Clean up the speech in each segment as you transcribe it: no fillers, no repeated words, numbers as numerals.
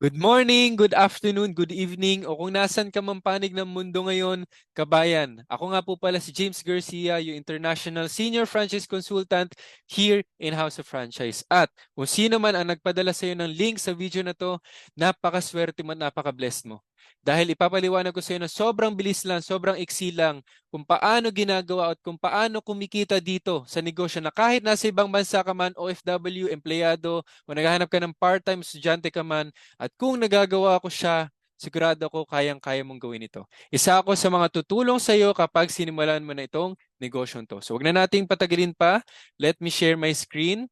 Good morning, good afternoon, good evening, o kung nasan ka man panig ng mundo ngayon, kabayan. Ako nga po pala si James Garcia, yung International Senior Franchise Consultant here in House of Franchise. At kung sino man ang nagpadala sa iyo ng link sa video na to, napakaswerte mo at napaka-blessed mo. Dahil ipapaliwanag ko sa iyo na sobrang bilis lang, sobrang iksi lang kung paano ginagawa at kung paano kumikita dito sa negosyo na kahit nasa ibang bansa ka man, OFW, empleyado, o naghahanap ka ng part-time estudyante ka man, at kung nagagawa ko siya, sigurado ako kayang-kaya mong gawin ito. Isa ako sa mga tutulong sa iyo kapag sinimulan mo na itong negosyong to. So, wag na nating patagalin pa. Let me share my screen.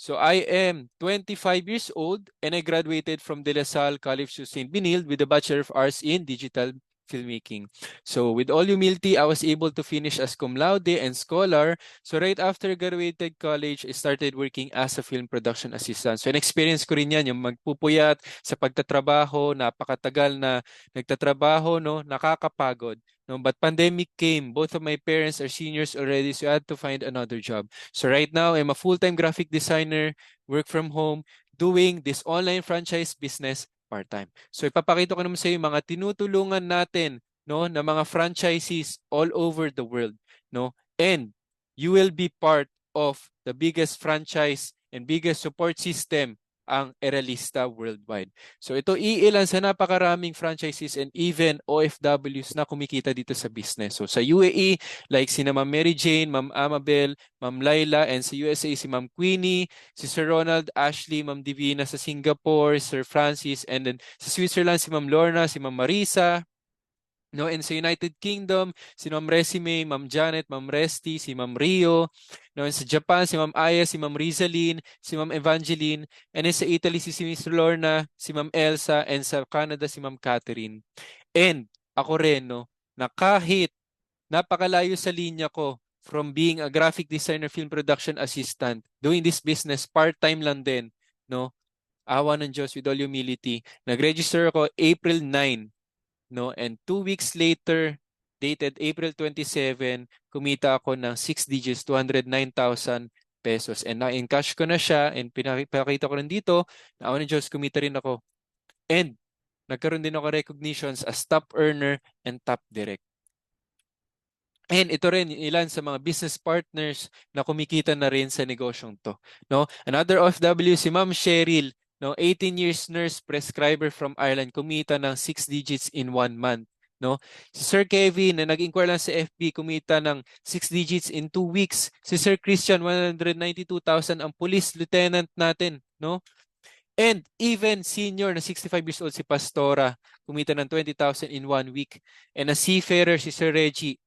So I am 25 years old and I graduated from De La Salle College of St. Benilde with a Bachelor of Arts in Digital Filmmaking. So with all humility, I was able to finish as cum laude and scholar. So right after graduated college, I started working as a film production assistant. So in-experience ko rin yan, yung magpupuyat sa pagtatrabaho, napakatagal na nagtatrabaho, no, nakakapagod. No, but pandemic came. Both of my parents are seniors already, so I had to find another job. So right now, I'm a full-time graphic designer, work from home, doing this online franchise business part-time. So ipapakita ko naman sa iyo yung mga tinutulungan natin, no, na mga franchisees all over the world, no? And you will be part of the biggest franchise and biggest support system, ang Eralista worldwide. So ito iilan sa napakaraming franchises and even OFWs na kumikita dito sa business. So sa UAE, like si Ma'am Mary Jane, Ma'am Amabel, Ma'am Laila, and sa USA si Ma'am Queenie, si Sir Ronald, Ashley, Ma'am Divina sa Singapore, Sir Francis, and then sa Switzerland si Ma'am Lorna, si Ma'am Marisa, no, and sa United Kingdom, si Ma'am Resime, Ma'am Janet, Ma'am Resty, si Ma'am Rio. No, and sa Japan, si Ma'am Aya, si Ma'am Rizaline, si Ma'am Evangeline. And then sa Italy, si Miss Lorna, si Ma'am Elsa. And sa Canada, si Ma'am Catherine. And ako rin, no, na kahit napakalayo sa linya ko from being a graphic designer, film production assistant, doing this business part-time lang din, no, awa ng Diyos with all humility. Nag-register ako April 9, no? And 2 weeks later, dated April 27, kumita ako ng 6 digits, 209,000 pesos. And na-encash ko na siya and pinakita ko rin dito na ako ng Diyos, kumita rin ako. And nagkaroon din ako recognitions as top earner and top direct. And ito rin ilan sa mga business partners na kumikita na rin sa negosyong to, no? Another OFW si Ma'am Cheryl, no, 18 years nurse prescriber from Ireland, kumita ng 6 digits in 1 month, no? Si Sir Kevin na nag-inquire lang sa FB, kumita ng 6 digits in 2 weeks. Si Sir Christian 192,000, ang police lieutenant natin, no? And even senior na 65 years old si Pastora, kumita ng 20,000 in 1 week. And a seafarer si Sir Reggie,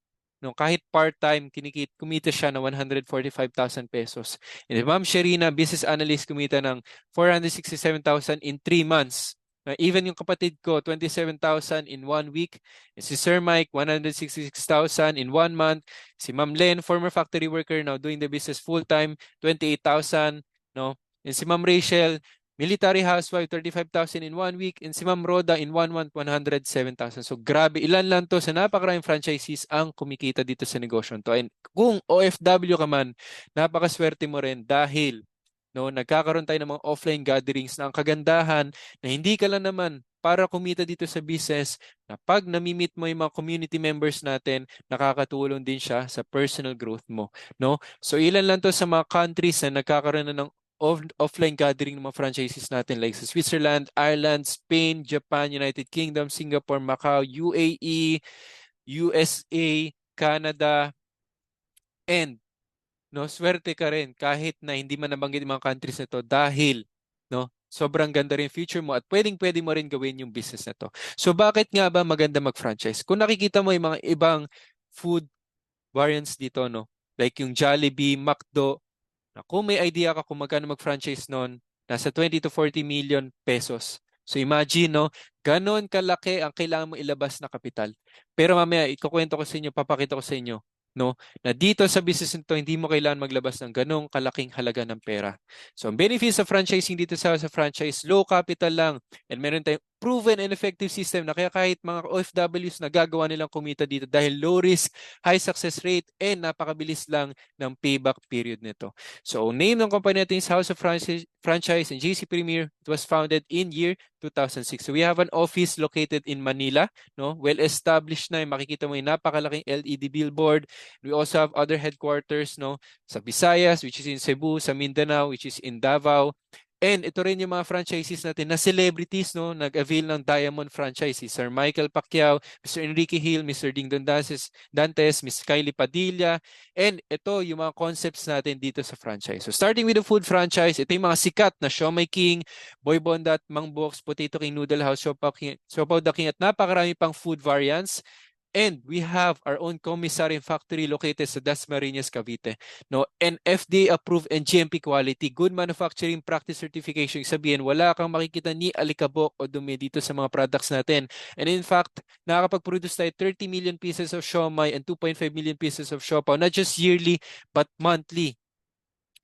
no, kahit part-time, kumita siya ng 145,000 pesos. And si Ma'am Sherina, business analyst, kumita ng 467,000 in 3 months. Even yung kapatid ko, 27,000 in 1 week. And si Sir Mike, 166,000 in 1 month. Si Ma'am Len, former factory worker, now doing the business full-time, 28,000. No? And si Ma'am Rachel, military housewife, 35,000 in 1 week. And si Ma'am Roda, in 1 month, 107,000. So grabe, ilan lang to sa napakaraming franchisees ang kumikita dito sa negosyo to. And kung OFW ka man, napakaswerte mo rin dahil, no, nagkakaroon tayo ng mga offline gatherings na ang kagandahan na hindi ka lang naman para kumita dito sa business, na pag nami-meet mo yung mga community members natin, nakakatulong din siya sa personal growth mo, no? So ilan lang to sa mga countries na nagkakaroon na ng offline gathering ng mga franchises natin, like sa Switzerland, Ireland, Spain, Japan, United Kingdom, Singapore, Macau, UAE, USA, Canada, and, no, swerte ka rin kahit na hindi man nabanggit yung mga countries na to dahil, no, sobrang ganda rin future mo at pwedeng-pwede mo rin gawin yung business na to. So bakit nga ba maganda mag-franchise? Kung nakikita mo yung mga ibang food variants dito, no, like yung Jollibee, McDo, na kung may idea ka kung magkano mag-franchise nun, nasa 20 to 40 million pesos. So imagine, no, ganon kalaki ang kailangan mo ilabas na kapital. Pero mamaya, ikukwento ko sa inyo, papakita ko sa inyo, no, na dito sa business nito, hindi mo kailangan maglabas ng ganong kalaking halaga ng pera. So ang benefits sa franchising dito sa franchise, low capital lang, and meron tayong proven and effective system na kaya kahit mga OFWs nagagawa nilang kumita dito dahil low risk, high success rate, and napakabilis lang ng payback period nito. So, name ng company natin is House of Franchise and JC Premier. It was founded in year 2006. So, we have an office located in Manila, no? Well established na, makikita mo yung napakalaking LED billboard. We also have other headquarters, no? Sa Visayas, which is in Cebu, sa Mindanao, which is in Davao. And ito rin yung mga franchises natin na celebrities, no, nag-avail ng Diamond franchise. Si Sir Michael Pacquiao, Mr. Enrique Hill, Mr. Dingdon Dantes, Miss Kylie Padilla. And ito yung mga concepts natin dito sa franchise. So starting with the food franchise, ito yung mga sikat na Siomai King, Boy Bondat, Mang Box, Potato King Noodle House, Siopaw the King at napakarami pang food variants. And we have our own commissary factory located sa Dasmariñas, Cavite. No, and FDA approved and GMP quality, good manufacturing practice certification. Sabihin, wala kang makikita ni alikabok o dumi dito sa mga products natin. And in fact, nakakapag-produce tayo 30 million pieces of siomai and 2.5 million pieces of siopaw, not just yearly, but monthly.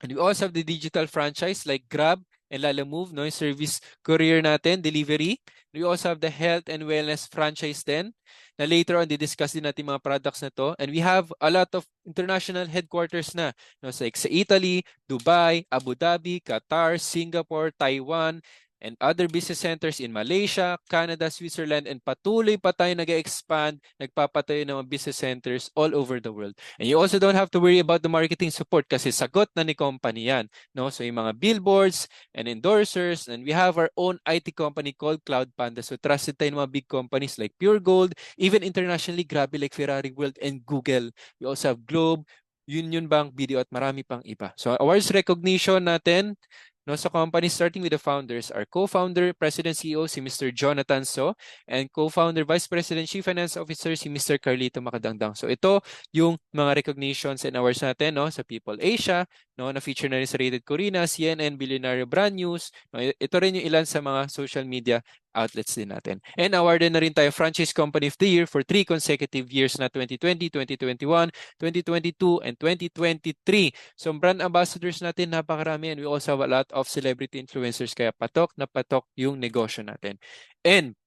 And we also have the digital franchise like Grab and Lalamove, no, yung service courier natin, delivery. We also have the health and wellness franchise din na later on di-discuss din natin mga products na to. And we have a lot of international headquarters na, no, sa Italy, Dubai, Abu Dhabi, Qatar, Singapore, Taiwan, and other business centers in Malaysia, Canada, Switzerland, and patuloy pa tayo nag-expand, nagpapatayo ng mga business centers all over the world. And you also don't have to worry about the marketing support kasi sagot na ni company yan. No? So yung mga billboards and endorsers, and we have our own IT company called Cloud Panda. So trusted tayo ng mga big companies like Pure Gold, even internationally, grabe like Ferrari World and Google. We also have Globe, Union Bank, Video at marami pang iba. So awards recognition natin, no, sa company, starting with the founders, our co-founder, President CEO, si Mr. Jonathan So, and co-founder, Vice President, Chief Finance Officer, si Mr. Carlito Macadangdang. So ito yung mga recognitions and awards natin, no, sa People Asia, no, na-feature na rin sa Rated Corina, CNN, Billionaire Brand News. No, ito rin yung ilan sa mga social media outlets din natin. And awarded na rin tayo Franchise Company of the Year for 3 consecutive years na 2020, 2021, 2022, and 2023. So brand ambassadors natin napakarami, and we also have a lot of celebrity influencers kaya patok na patok yung negosyo natin. And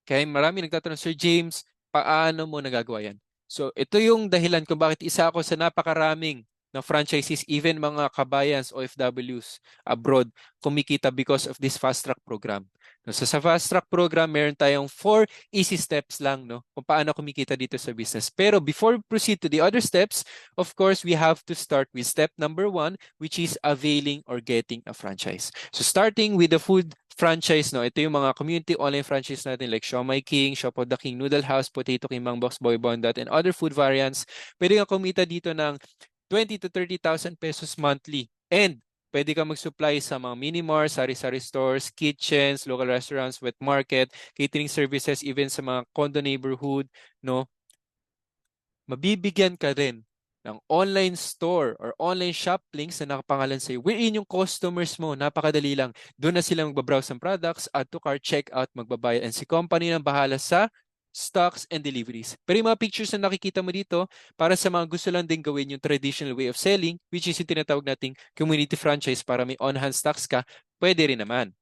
kaya marami nagtatanong, Sir James, paano mo nagagawa yan? So ito yung dahilan kung bakit isa ako sa napakaraming na franchises, even mga kabayans, OFWs abroad, kumikita because of this fast track program. So sa fast track program, meron tayong 4 easy steps lang, no, kung paano kumikita dito sa business. Pero before we proceed to the other steps, of course, we have to start with step number 1, which is availing or getting a franchise. So starting with the food franchise, no, ito yung mga community online franchise natin like Siomai King, Siopaw the King Noodle House, Potato King Mang Box, Boy Bondat, and other food variants. Pwede kang kumita dito ng 20 to 30,000 pesos monthly. And pwede ka mag-supply sa mga mini-mart, sari-sari stores, kitchens, local restaurants, wet market, catering services, even sa mga condo neighborhood, no? Mabibigyan ka rin ng online store or online shop links na nakapangalan sa'yo. Wherein yung customers mo, napakadali lang. Doon na sila magbabrowse ng products, add to cart, check out, magbabayad. And si company nang bahala sa stocks and deliveries. Pero yung mga pictures na nakikita mo dito, para sa mga gusto lang din gawin yung traditional way of selling, which is yung tinatawag nating community franchise para may on-hand stocks ka, pwede rin naman.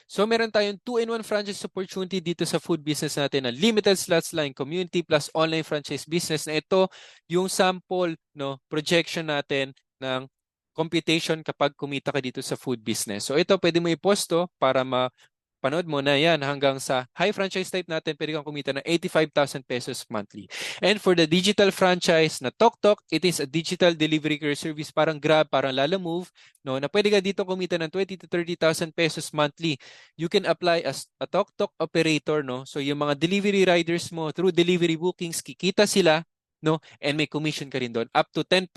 So meron tayong 2-in-1 franchise opportunity dito sa food business natin na limited slots lang, community plus online franchise business na ito yung sample, no, projection natin ng computation kapag kumita ka dito sa food business. So ito pwede mo iposto para panood mo na yan hanggang sa high franchise type natin, pwede kang kumita ng 85,000 pesos monthly. And for the digital franchise na TokTok, it is a digital delivery courier service parang Grab, parang Lalamove, no, na pwede ka dito kumita ng 20 to 30,000 pesos monthly. You can apply as a TokTok operator, no? So yung mga delivery riders mo through delivery bookings, kikita sila, no? And may commission ka rin doon up to 10%.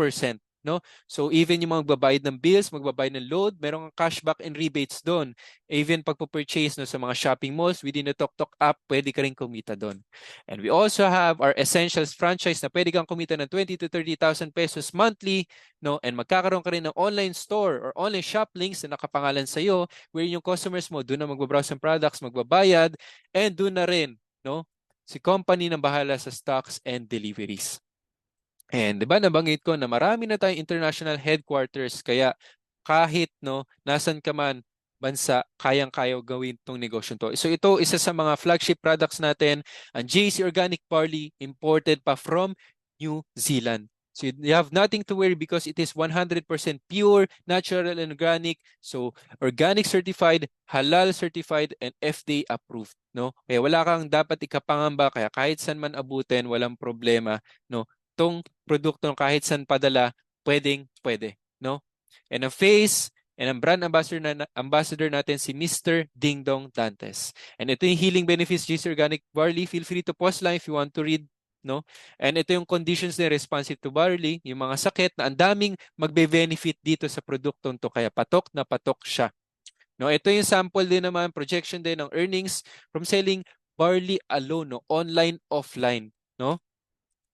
No? So even yung mga magbabayad ng bills, magbabayad ng load, merong cashback and rebates doon. Even pagpo-purchase, no, sa mga shopping malls within the TokTok app, pwede ka rin kumita doon. And we also have our Essentials franchise na pwede kang kumita ng 20 to 30,000 pesos monthly, no? And magkakaroon ka rin ng online store or online shop links na nakapangalan sa iyo where yung customers mo doon na magbabrowse ng products, magbabayad, and doon na rin, no, si company na bahala sa stocks and deliveries. And 'di ba nabanggit ko na marami na tayong international headquarters kaya kahit, no, nasan ka man, bansa, kayang-kaya gawin itong negosyo to. So ito, isa sa mga flagship products natin, ang JC Organic Barley, imported pa from New Zealand. So you have nothing to worry because it is 100% pure, natural, and organic. So organic certified, halal certified, and FDA approved. No? Kaya wala kang dapat ikapangamba, kaya kahit saan man abutin, walang problema. No? Itong produkto kahit saan padala, pwede. No? And ang face and ang brand ambassador natin si Mr. Ding Dong Dantes. And ito yung healing benefits JC Organic Barley. Feel free to pause lang if you want to read. No? And ito yung conditions na responsive to barley, yung mga sakit na ang daming magbe-benefit dito sa produktong to. Kaya patok na patok siya. No, ito yung sample din naman, projection din ng earnings from selling barley alone, no? Online, offline. No?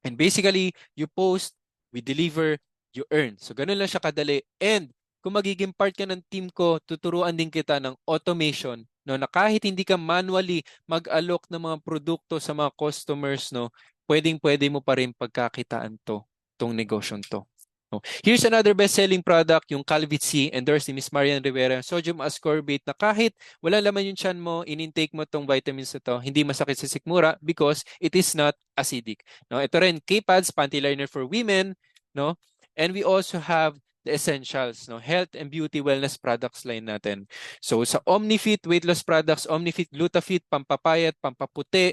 And basically, you post, we deliver, you earn. So ganun lang siya kadali. And kung magiging part ka ng team ko, tuturuan din kita ng automation, no, na kahit hindi ka manually mag-alok ng mga produkto sa mga customers, no, pwedeng-pwede mo pa rin pagkakitaan tong negosyong to. No. Here's another best-selling product, yung Calvit C, endorsed ni Miss Marian Rivera, sodium ascorbate, na kahit wala laman yung tiyan mo, in-intake mo tong vitamins na to, hindi masakit sa sikmura because it is not acidic. No, ito rin, K-Pads, panty liner for women, no? And we also have the essentials, no? Health and beauty wellness products line natin. So sa OmniFit weight loss products, OmniFit Glutafit, pampapayat, pampaputi,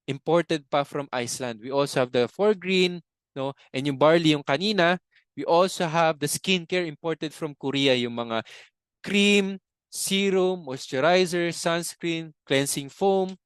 imported pa from Iceland. We also have the 4Green, no? And yung barley yung kanina. We also have the skincare imported from Korea, yung mga cream, serum, moisturizer, sunscreen, cleansing foam.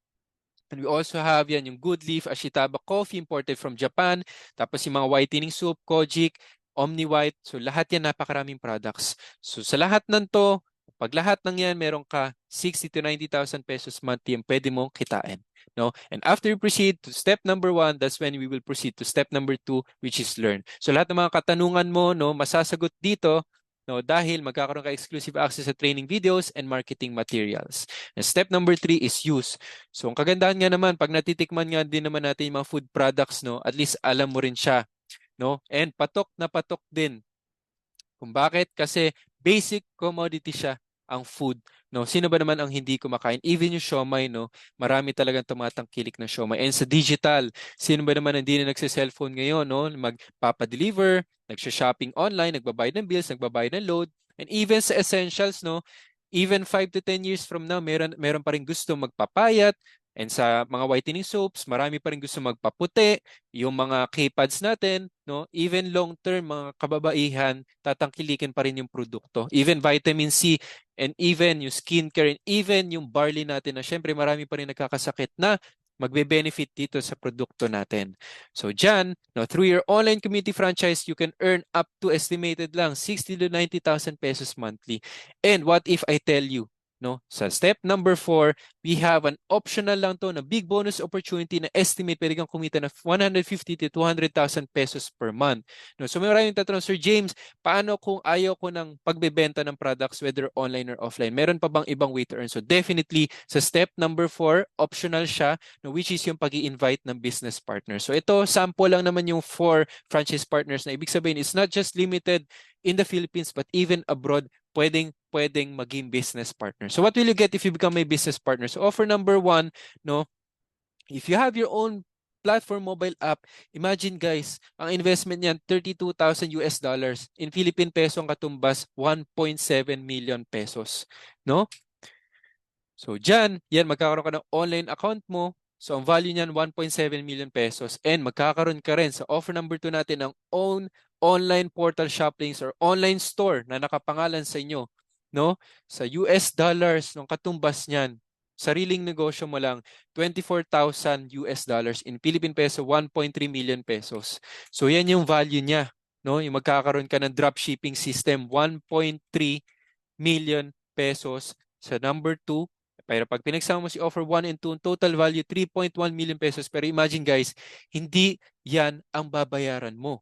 And we also have yan yung Good Leaf Ashitaba coffee imported from Japan. Tapos yung mga whitening soap, Kojic, Omni White. So lahat yan napakaraming products. So sa lahat ng to, pag lahat ng yan, meron ka 60 to 90,000 pesos monthly yung pwede mong kitain. No? And after you proceed to step number 1, that's when we will proceed to step number 2, which is learn. So lahat ng mga katanungan mo, no, masasagot dito, no, dahil magkakaroon ka exclusive access sa training videos and marketing materials. And step number 3 is use. So ang kagandahan nga naman, pag natitikman nga din naman natin yung mga food products, no, at least alam mo rin siya. No? And patok na patok din. Kung bakit? Kasi basic commodity siya ang food. No, sino ba naman ang hindi kumakain? Even yung siomai, no, marami talagang tumatangkilik na siomai. And sa digital, sino ba naman hindi na nagse-cellphone ngayon, no, magpapa-deliver, nagsha-shopping online, nagbabayad ng bills, nagbabayad ng load, and even sa essentials, no, even 5 to 10 years from now, meron pa rin gusto magpapayat. And sa mga whitening soaps, marami pa rin gusto magpaputi. Yung mga K-pads natin, no, even long-term, mga kababaihan, tatangkilikin pa rin yung produkto. Even vitamin C, and even yung skincare, and even yung barley natin na syempre marami pa rin nagkakasakit na magbe-benefit dito sa produkto natin. So dyan, no, through your online community franchise, you can earn up to estimated lang 60 to 90,000 pesos monthly. And what if I tell you, no, sa step number 4, we have an optional lang to na big bonus opportunity na estimate pwede kang kumita na 150 to 200,000 pesos per month. No, so may maraming tatanong, Sir James, paano kung ayaw ko ng pagbebenta ng products whether online or offline? Meron pa bang ibang way to earn? So definitely sa step number 4, optional siya, no, which is yung pag-i-invite ng business partners. So ito, sample lang naman yung 4 franchise partners na ibig sabihin it's not just limited in the Philippines but even abroad, pwedeng maging business partner. So what will you get if you become a business partner? So offer number 1, no, if you have your own platform mobile app, imagine guys, ang investment niyan 32,000 US dollars. In Philippine peso ang katumbas 1.7 million pesos, no? So dyan, yan magkakaroon ka ng online account mo. So ang value niyan 1.7 million pesos and magkakaroon ka rin sa offer number 2 natin ng own online portal shop links or online store na nakapangalan sa inyo, no? Sa US dollars ng katumbas niyan, sariling negosyo mo lang 24,000 US dollars, in Philippine peso 1.3 million pesos. So yan yung value niya, no? Yung magkakaroon ka ng dropshipping system 1.3 million pesos sa number 2. Pero pag pinagsama mo si offer 1 and 2, total value 3.1 million pesos. Pero imagine guys, hindi yan ang babayaran mo.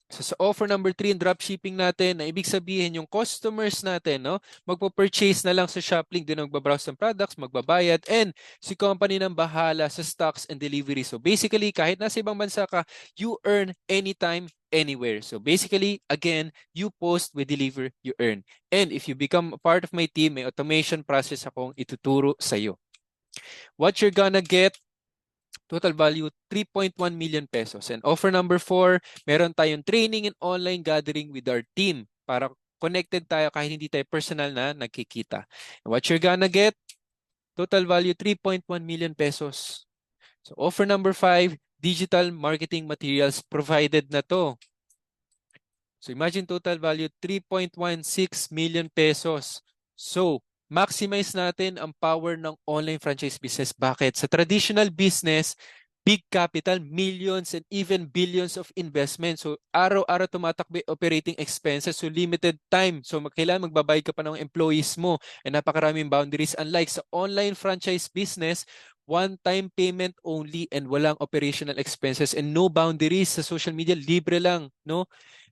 So sa offer number 3 in dropshipping natin, na ibig sabihin yung customers natin, no, magpo-purchase na lang sa Shoplink, doon magbabrowse ng products, magbabayad, and si company nang bahala sa stocks and delivery. So basically, kahit nasa ibang bansa ka, you earn anytime, anywhere. So basically, again, you post, we deliver, you earn. And if you become a part of my team, may automation process akong ituturo sa iyo. What you're gonna get, total value 3.1 million pesos. And offer number 4, meron tayong training and online gathering with our team para connected tayo kahit hindi tayo personal na nagkikita. And what you're gonna get, total value 3.1 million pesos. So offer number 5, digital marketing materials provided na to. So imagine total value 3.16 million pesos. So maximize natin ang power ng online franchise business. Bakit? Sa traditional business, big capital, millions and even billions of investment. So araw-araw tumatakbo operating expenses. So limited time. So kailangan magbabayad ka pa ng employees mo and napakaraming boundaries. Unlike sa online franchise business, one-time payment only and walang operational expenses and no boundaries sa social media. Libre lang, no?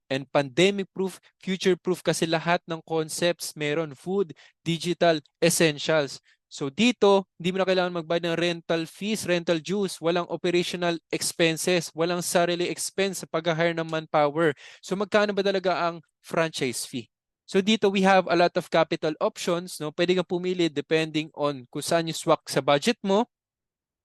And pandemic-proof, future-proof kasi lahat ng concepts meron. Food, digital, essentials. So dito, hindi mo na kailangan magbayad ng rental fees, rental dues, walang operational expenses, walang salary expense sa pag-hire ng manpower. So magkano ba talaga ang franchise fee? So dito we have a lot of capital options, no? Pwede kang pumili depending on kung saan you swak sa budget mo.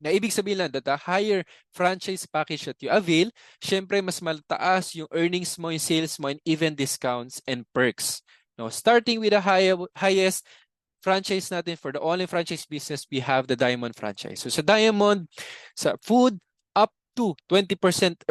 Na ibig sabihin lang that the higher franchise package that you avail, syempre mas mataas yung earnings mo, yung sales mo, and even discounts and perks. No, starting with the highest franchise natin for the online franchise business, we have the Diamond franchise. So sa Diamond, sa food, up to 20%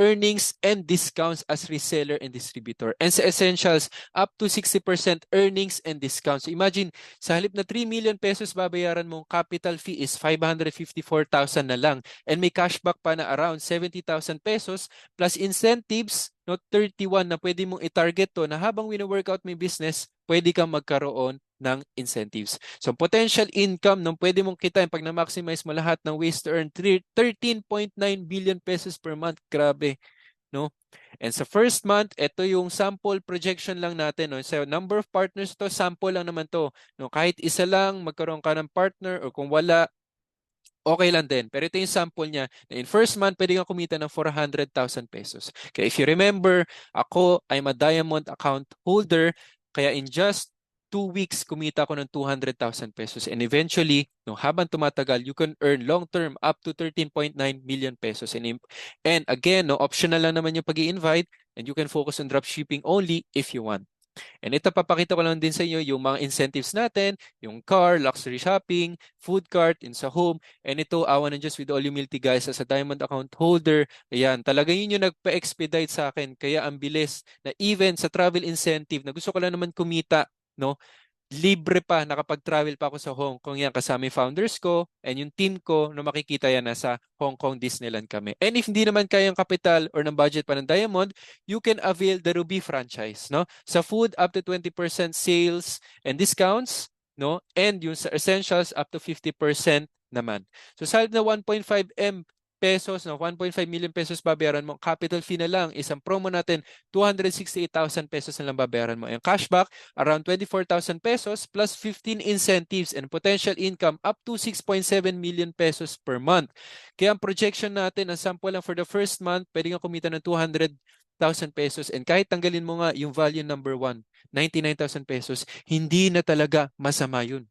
earnings and discounts as reseller and distributor. And sa Essentials, up to 60% earnings and discounts. So imagine, sa halip na 3 million pesos babayaran mong capital fee is 554,000 na lang. And may cashback pa na around 70,000 pesos plus incentives, no, 31 na pwede mong i-target to na habang wino-workout mo yung business, pwede kang magkaroon ng incentives. So potential income nung pwede mong kitain pag na-maximize mo lahat ng ways to earn 13.9 billion pesos per month. Grabe, no? And sa first month, ito yung sample projection lang natin, no? So number of partners to, sample lang naman to, no? Kahit isa lang magkaroon ka ng partner or kung wala, okay lang din. Pero ito yung sample niya na in first month, pwede kang kumita ng 400,000 pesos. Okay, if you remember, ako, I'm a Diamond account holder, kaya in just 2 weeks, kumita ko ng 200,000 pesos. And eventually, no, habang tumatagal, you can earn long-term up to 13.9 million pesos. And again, no, optional lang naman yung pag-i-invite and you can focus on dropshipping only if you want. And ito, papakita ko lang din sa inyo yung mga incentives natin, yung car, luxury shopping, food cart, in sa home. And ito, awa ng Diyos with all humility guys, as a Diamond account holder, ayan, talaga yun yung nagpa-expedite sa akin. Kaya ang bilis na even sa travel incentive na gusto ko lang naman kumita, no? Libre pa, nakapag-travel pa ako sa Hong Kong yan kasama yung founders ko and yung team ko na makikita yan nasa Hong Kong Disneyland kami. And if hindi naman kayang kapital or ng budget pa ng Diamond, you can avail the Ruby franchise, no? Sa food, up to 20% sales and discounts, no? And yung sa essentials, up to 50% naman. So sa halip na 1.5 M pesos, no, 1.5 million pesos babayaran mo. Capital fee na lang, isang promo natin, 268,000 pesos na lang babayaran mo. Yung cashback, around 24,000 pesos plus 15 incentives and potential income up to 6.7 million pesos per month. Kaya ang projection natin, ang sample lang for the first month, pwede kang kumita ng 200,000 pesos and kahit tanggalin mo nga yung value number 1, 99,000 pesos, hindi na talaga masama yun.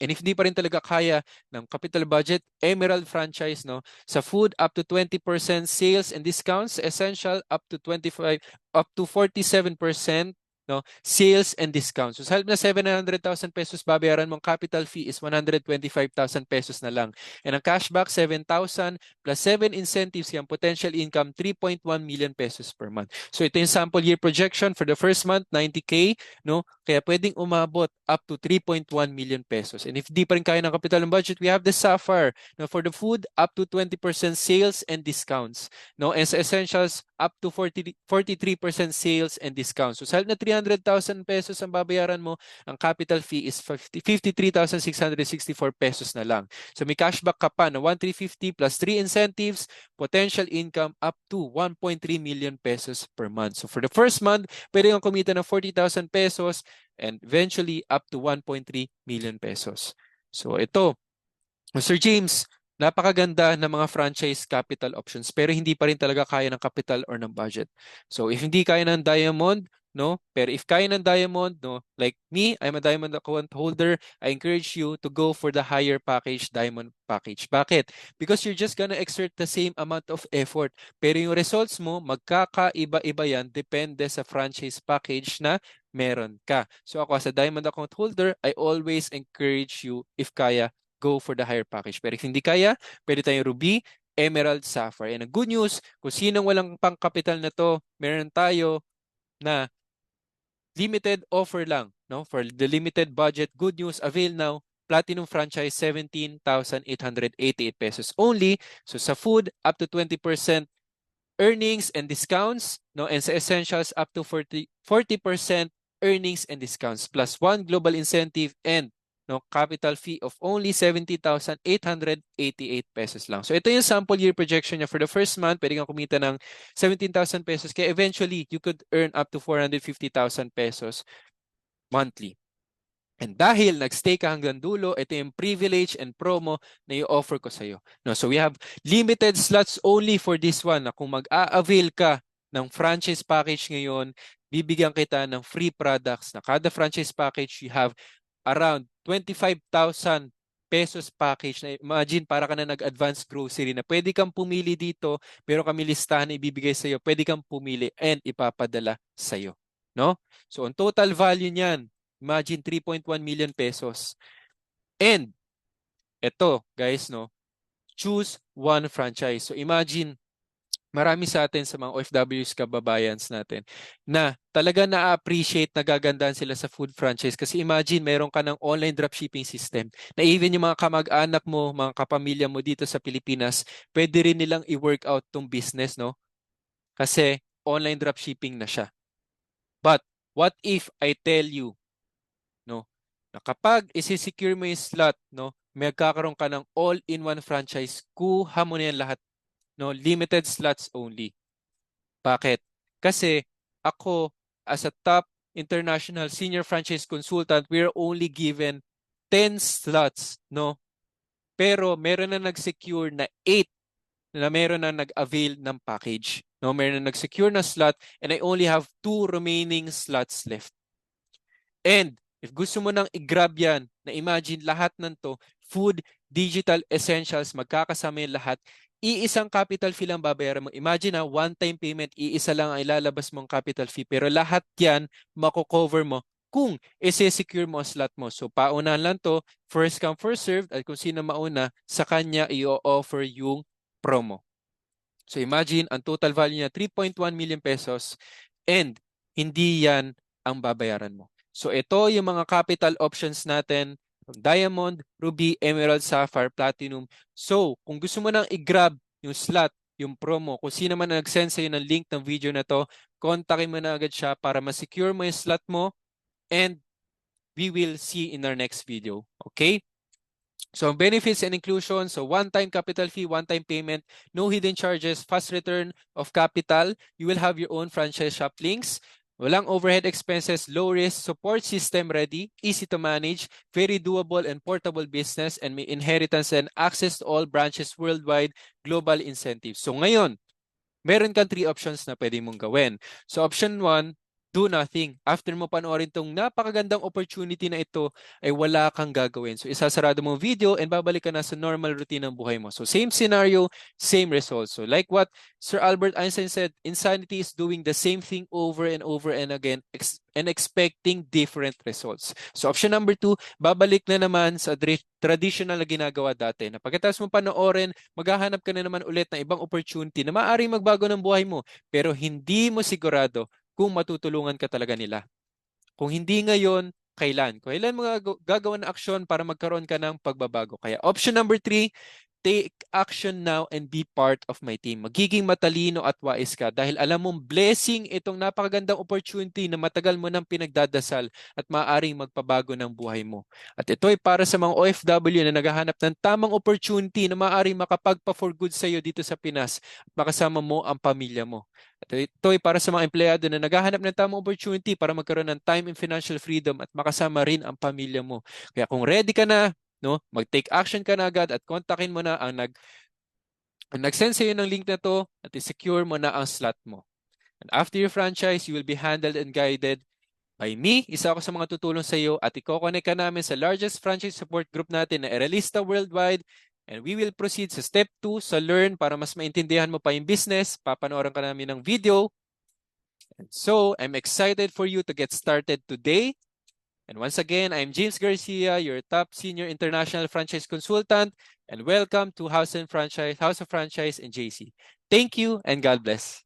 And if di pa rin talaga kaya ng capital budget, Emerald franchise, no? Sa food, up to 20% sales and discounts. Essential, up to 47%, no? Sales and discounts. So sa halip na 700,000 pesos babayaran mong capital fee is 125,000 pesos na lang. And ang cashback, 7,000 plus 7 incentives, yung potential income, 3.1 million pesos per month. So ito yung sample year projection for the first month, 90K, no? Kaya pwedeng umabot up to 3.1 million pesos. And if di pa rin kaya ng capital ng budget, we have the Sapphire. Now for the food, up to 20% sales and discounts. No? And sa essentials, up to 43% sales and discounts. So sa halip na 300,000 pesos ang babayaran mo, ang capital fee is 53,664 pesos na lang. So may cashback ka pa na 1,350 plus 3 incentives, potential income up to 1.3 million pesos per month. So for the first month, pwede kang kumita ng 40,000 pesos and eventually up to 1.3 million pesos. So ito, Mr. James, napakaganda ng mga franchise capital options pero hindi pa rin talaga kaya ng capital or ng budget. So if hindi kaya ng Diamond, no? Pero if kaya ng Diamond, no? Like me, I'm a Diamond account holder. I encourage you to go for the higher package, Diamond package. Bakit? Because you're just gonna exert the same amount of effort. Pero yung results mo, magkakaiba-iba yan depende sa franchise package na meron ka. So ako as a Diamond account holder, I always encourage you if kaya, go for the higher package. Pero if hindi kaya, pwede tayong Ruby, Emerald, Sapphire. And ang good news, kung sinong walang pang-capital na to, meron tayo na limited offer lang, no? For the limited budget, good news, avail now. Platinum franchise, 17,888 pesos only. So sa food, up to 20% earnings and discounts, no? And sa essentials, up to 40% earnings and discounts, plus one global incentive and no capital fee of only 70,888 pesos lang. So ito yung sample year projection niya for the first month. Pwede kang kumita ng 17,000 pesos. Kaya eventually, you could earn up to 450,000 pesos monthly. And dahil nagstay ka hanggang dulo, ito yung privilege and promo na i-offer ko sa iyo. No, so we have limited slots only for this one. Na kung mag-a-avail ka ng franchise package ngayon, bibigyan kita ng free products. Na kada franchise package, you have around 25,000 pesos package na imagine para ka na nag-advance grocery na pwede kang pumili dito, pero kami listahan na ibibigay sa iyo, pwede kang pumili and ipapadala sa iyo. No? So, ang total value niyan, imagine 3.1 million pesos. And, ito guys, no? Choose one franchise. So, imagine, marami sa atin sa mga OFWs kababayans natin na talaga na-appreciate, nagagandahan sila sa food franchise kasi imagine meron ka ng online dropshipping system na even yung mga kamag-anak mo, mga kapamilya mo dito sa Pilipinas, pwede rin nilang i-work out tong business, no? Kasi online dropshipping na siya. But what if I tell you, no, na kapag isi-secure mo yung slot, no, magkakaroon ka ng all-in-one franchise, kuha mo na yan lahat. No, limited slots only. Bakit? Kasi ako as a top international senior franchise consultant, we're only given 10 slots, no? Pero meron na nag-secure na 8 na meron na nag-avail ng package. No, meron na nag-secure na slot and I only have 2 remaining slots left. And if gusto mo nang i-grab yan, na imagine lahat ng to, food, digital, essentials, magkakasama yung lahat, iisang capital fee lang babayaran mo. Imagine na one-time payment, iisa lang ang ilalabas mong capital fee. Pero lahat yan, mako-cover mo kung isi-secure mo ang slot mo. So paunahan lang to, first come, first served, at kung sino mauna, sa kanya i-offer yung promo. So imagine, ang total value niya 3.1 million pesos and hindi yan ang babayaran mo. So ito yung mga capital options natin, Diamond, Ruby, Emerald, Sapphire, Platinum. So kung gusto mo nang i-grab yung slot, yung promo, kung sino man nag-send sa'yo ng link ng video na to, kontakin mo na agad siya para ma-secure mo yung slot mo and we will see in our next video. Okay? So benefits and inclusion, so one-time capital fee, one-time payment, no hidden charges, fast return of capital. You will have your own franchise shop links. Walang overhead expenses, low risk, support system ready, easy to manage, very doable and portable business, and may inheritance and access to all branches worldwide, global incentives. So ngayon, meron kang 3 options na pwede mong gawin. So option 1, do nothing. After mo panoorin tong napakagandang opportunity na ito, ay wala kang gagawin. So isasarado mo video and babalik ka na sa normal routine ng buhay mo. So same scenario, same result. So like what Sir Albert Einstein said, insanity is doing the same thing over and over and again and expecting different results. So option number 2, babalik na naman sa traditional na ginagawa dati. Na pagkatapos mo panoorin, maghahanap ka na naman ulit ng ibang opportunity na maaaring magbago ng buhay mo pero hindi mo sigurado kung matutulungan ka talaga nila. Kung hindi ngayon, kailan? Kailan mo gagawa ng aksyon para magkaroon ka ng pagbabago? Kaya option number 3, take action now and be part of my team. Magiging matalino at wais ka dahil alam mong blessing itong napakagandang opportunity na matagal mo nang pinagdadasal at maaaring magpabago ng buhay mo. At ito ay para sa mga OFW na naghahanap ng tamang opportunity na maaaring makapagpa-for good sa iyo dito sa Pinas at makasama mo ang pamilya mo. At ito ay para sa mga empleyado na naghahanap ng tamang opportunity para magkaroon ng time and financial freedom at makasama rin ang pamilya mo. Kaya kung ready ka na, no, mag-take action ka na agad at kontakin mo na ang nag-send sa iyo ng link na to at i-secure mo na ang slot mo. And after your franchise, you will be handled and guided by me. Isa ako sa mga tutulong sa iyo at i-connect ka namin sa largest franchise support group natin na Eralista Worldwide. And we will proceed sa step 2 sa Learn para mas maintindihan mo pa yung business. Papanoorin ka namin ng video. And so, I'm excited for you to get started today. And once again, I'm James Garcia, your top senior international franchise consultant, and welcome to House of Franchise and JC. Thank you and God bless.